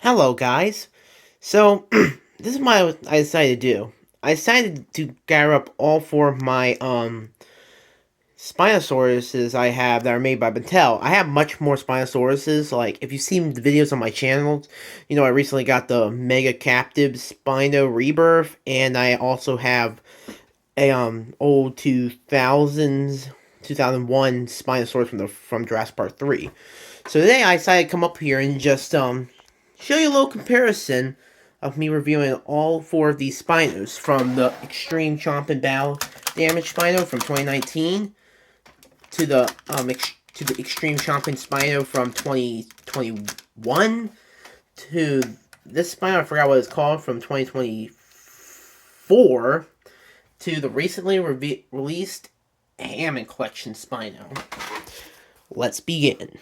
Hello, guys. So, this is what I decided to do. I decided to gather up all four of my Spinosauruses I have that are made by Mattel. I have much more Spinosauruses. Like, if you've seen the videos on my channel, you know I recently got the Mega Captive Spino Rebirth, and I also have a old 2001 Spinosaurus from Jurassic Park 3. So today I decided to come up here and just show you a little comparison of me reviewing all four of these Spinos, from the Extreme Chomp and Bow Damage Spino from 2019 to the Extreme Chomping Spino from 2021 to this Spino, I forgot what it's called, from 2024 to the recently released Hammond Collection Spino. Let's begin.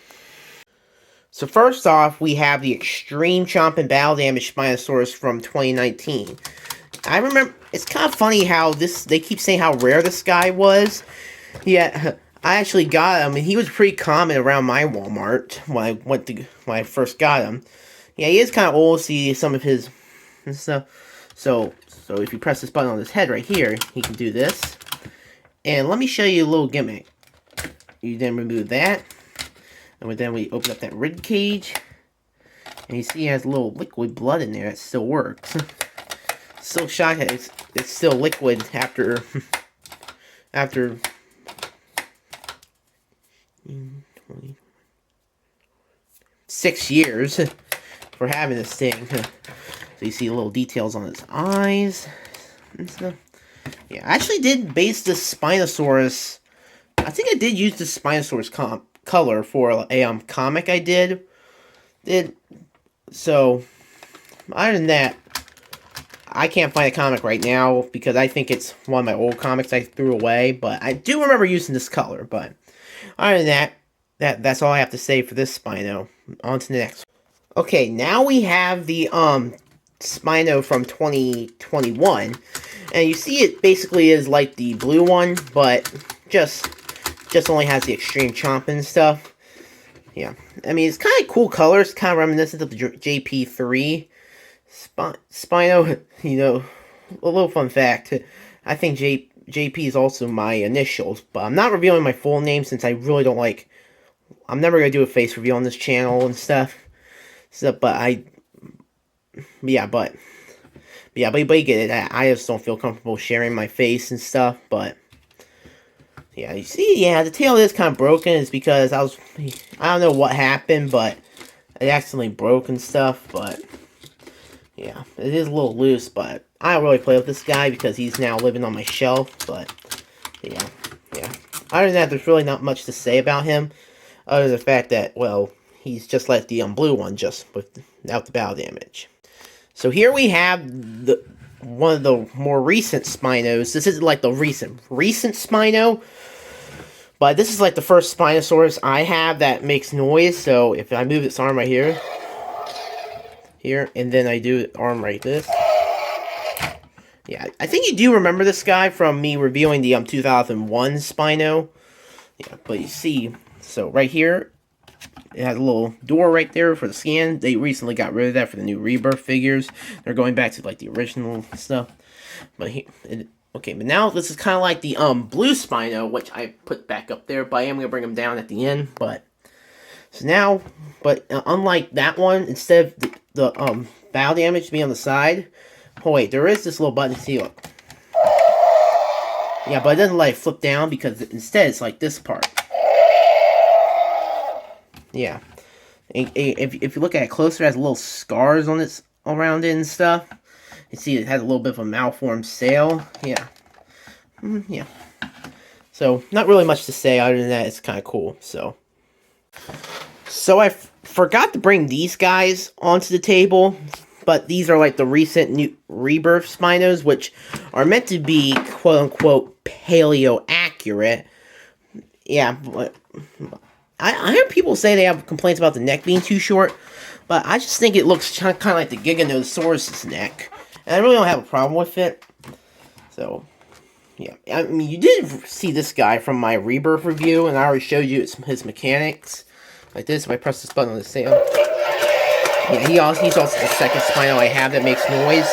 So first off, we have the Extreme Chomp and Bow Damage Spinosaurus from 2019. I remember, it's kind of funny how they keep saying how rare this guy was. Yeah, I actually got him, and he was pretty common around my Walmart when I first got him. Yeah, he is kind of old, see some of his stuff. So if you press this button on his head right here, he can do this. And let me show you a little gimmick. You then remove that. And then we open up that rib cage, and you see it has a little liquid blood in there that still works. Still shocked that it's still liquid after 6 years for having this thing. So you see little details on its eyes and stuff. Yeah, I actually did base this Spinosaurus. I think I did use this Spinosaurus color for a comic I did. So other than that, I can't find a comic right now because I think it's one of my old comics I threw away, but I do remember using this color. But other than that's all I have to say for this Spino. On to the next. Okay, now we have the Spino from 2021, and you see it basically is like the blue one, but just only has the extreme chomp and stuff. Yeah, I mean, it's kind of cool colors, kind of reminiscent of the JP3 Spino. You know, a little fun fact, I think JP is also my initials, but I'm not revealing my full name since I really don't like, I'm never going to do a face reveal on this channel and stuff. So, but you get it. I just don't feel comfortable sharing my face and stuff, but yeah, you see, yeah, the tail is kind of broken. It's because I don't know what happened, but it accidentally broke and stuff, but yeah, it is a little loose, but I don't really play with this guy because he's now living on my shelf, but yeah. Other than that, there's really not much to say about him, other than the fact that, well, he's just like the blue one, just without the bow damage. So here we have one of the more recent Spinos. This isn't like the recent Spino, but this is like the first Spinosaurus I have that makes noise. So if I move its arm right here, and then I do arm right this. Yeah, I think you do remember this guy from me reviewing the 2001 Spino. Yeah, but you see, so right here, it has a little door right there for the scan. They recently got rid of that for the new Rebirth figures. They're going back to like the original stuff. But okay, but now this is kind of like the blue Spino, which I put back up there. But I am gonna bring them down at the end. But so now, unlike that one, instead of the bow damage to be on the side, oh wait, there is this little button. See, look. Yeah, but it doesn't like flip down because instead it's like this part. Yeah, if you look at it closer, it has little scars on it around it and stuff. You see it has a little bit of a malformed sail. Yeah. Yeah. So, not really much to say other than that. It's kind of cool. So I forgot to bring these guys onto the table, but these are like the recent new Rebirth Spinos, which are meant to be quote-unquote paleo accurate. Yeah, but I hear people say they have complaints about the neck being too short, but I just think it looks kind of like the Giganotosaurus' neck, and I really don't have a problem with it. So, yeah, I mean, you did see this guy from my Rebirth review, and I already showed you his mechanics. Like this, if I press this button on the sail. Yeah, he's also the second Spino I have that makes noise.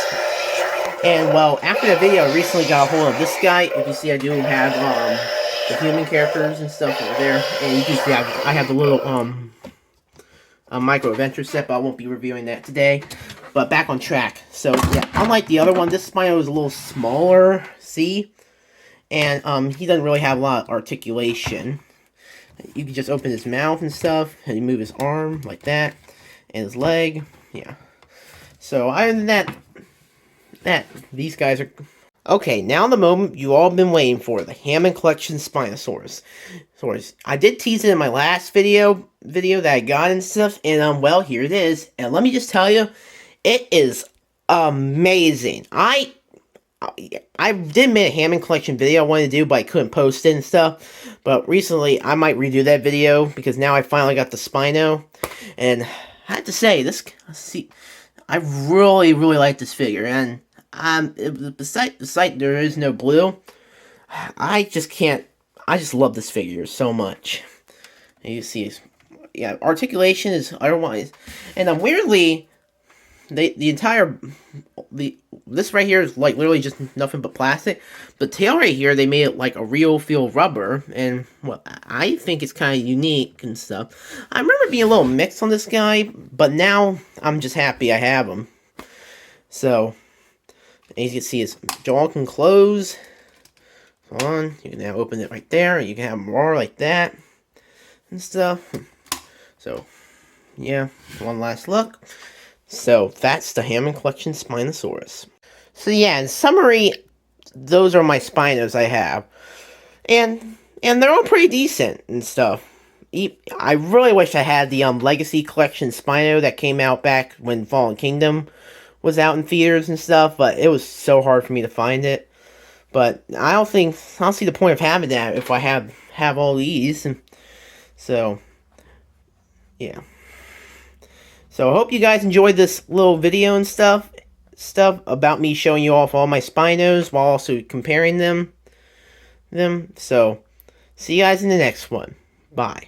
And, well, after the video, I recently got a hold of this guy. If you see, I do have, the human characters and stuff over there. And you can see I have the little, micro adventure set, but I won't be reviewing that today. But back on track. So, yeah, unlike the other one, this Spino is a little smaller, see? And, he doesn't really have a lot of articulation. You can just open his mouth and stuff, and you move his arm like that, and his leg, yeah. So, other than that, these guys are... Okay, now the moment you all been waiting for, the Hammond Collection Spinosaurus. I did tease it in my last video that I got and stuff, and, well, here it is. And let me just tell you, it is amazing. I did make a Hammond Collection video I wanted to do, but I couldn't post it and stuff. But recently, I might redo that video, because now I finally got the Spino. And I have to say, I really, really like this figure. And besides there is no blue, I just love this figure so much. And you see, yeah, articulation is otherwise. And weirdly, this right here is like literally just nothing but plastic. The tail right here, they made it like a real feel rubber, and well, I think it's kind of unique and stuff. I remember being a little mixed on this guy, but now I'm just happy I have him. So, as you can see, his jaw can close. On, you can now open it right there. You can have him roar like that and stuff. So, yeah, one last look. So, that's the Hammond Collection Spinosaurus. So, yeah, in summary, those are my Spinos I have. And they're all pretty decent and stuff. I really wish I had the Legacy Collection Spino that came out back when Fallen Kingdom was out in theaters and stuff, but it was so hard for me to find it. But I don't see the point of having that if I have all these. And so, yeah. So I hope you guys enjoyed this little video and stuff about me showing you off all my Spinos while also comparing them. So, see you guys in the next one. Bye.